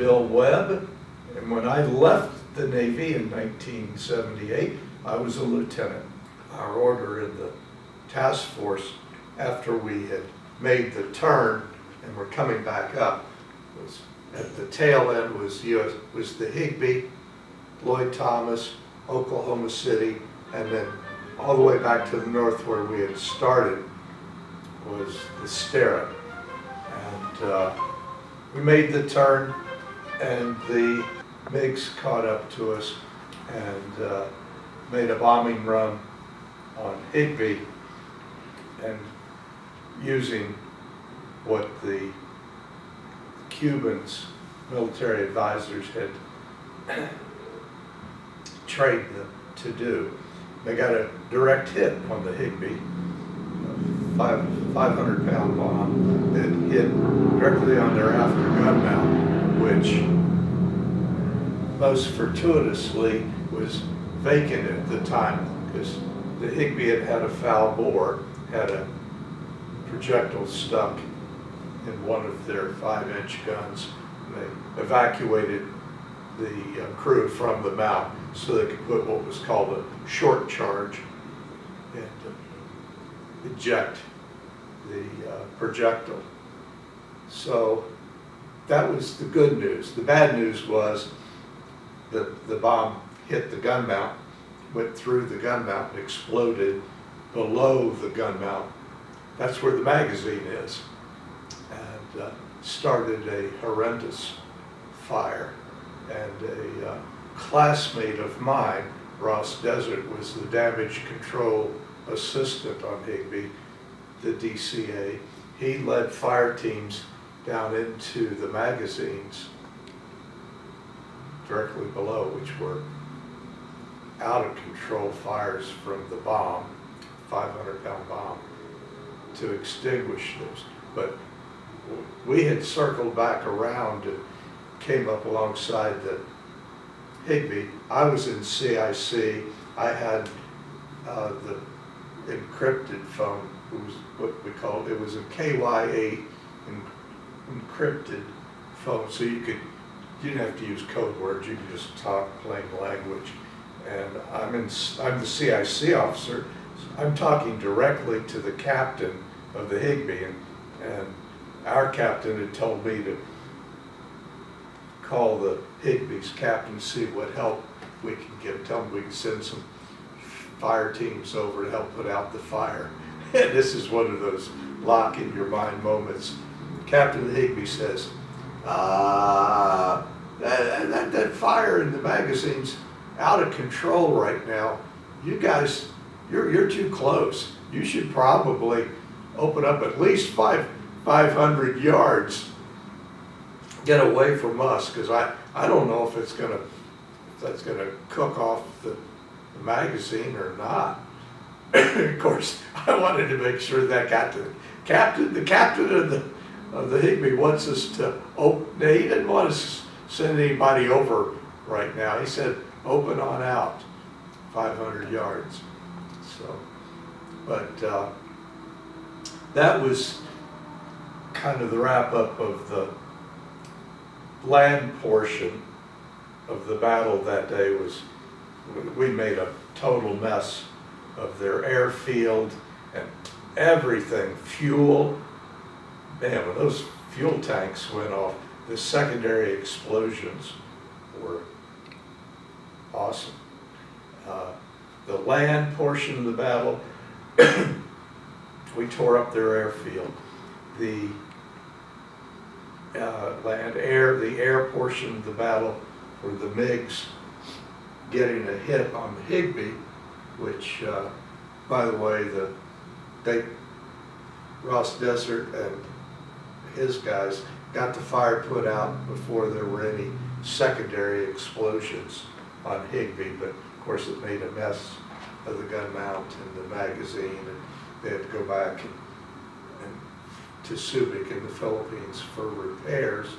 Bill Webb, and when I left the Navy in 1978, I was a lieutenant. Our order in the task force, after we had made the turn and were coming back up, was at the tail end was the Higbee, Lloyd Thomas, Oklahoma City, and then all the way back to the north where we had started was the Sterret. And we made the turn, and the MiGs caught up to us and made a bombing run on Higbee, and using what the Cubans, military advisors, had trained them to do. They got a direct hit on the Higbee, a 500-pound bomb that hit directly on their after gun mount, which most fortuitously was vacant at the time, because the Higbee had a foul bore, had a projectile stuck in one of their 5-inch guns. They evacuated the crew from the mount so they could put what was called a short charge and eject the projectile. So that was the good news. The bad news was that the bomb hit the gun mount, went through the gun mount, and exploded below the gun mount. That's where the magazine is, and started a horrendous fire. And a classmate of mine, Ross Desert, was the damage control assistant on Higbee, the DCA. He led fire teams down into the magazines directly below, which were out of control fires from the bomb, 500-pound bomb, to extinguish those. But we had circled back around and came up alongside the Higbee. I was in CIC. I had the encrypted phone. It was what we called, it was a KY8 encrypted phone, so you didn't have to use code words, you could just talk plain language. And I'm the CIC officer. I'm talking directly to the captain of the Higbee, and our captain had told me to call the Higbee's captain to see what help we can give. Tell him we can send some fire teams over to help put out the fire. And this is one of those lock in your mind moments. Captain of the Higbee says, that fire in the magazine's out of control right now. You guys, you're too close. You should probably open up at least 500 yards. Get away from us, because I don't know if that's gonna cook off the magazine or not. Of course, I wanted to make sure that got to the captain. The captain of the Higbee wants us to open. He didn't want us to send anybody over right now. He said, open on out, 500 yards. So, but that was kind of the wrap up of the land portion of the battle that day. We made a total mess of their airfield and everything. Fuel, man, when those fuel tanks went off, the secondary explosions were awesome. The land portion of the battle, we tore up their airfield. The the air portion of the battle were the MiGs getting a hit on the Higbee, which, by the way, Ross Desert and his guys got the fire put out before there were any secondary explosions on Higbee, but of course it made a mess of the gun mount and the magazine, and they had to go back and to Subic in the Philippines for repairs.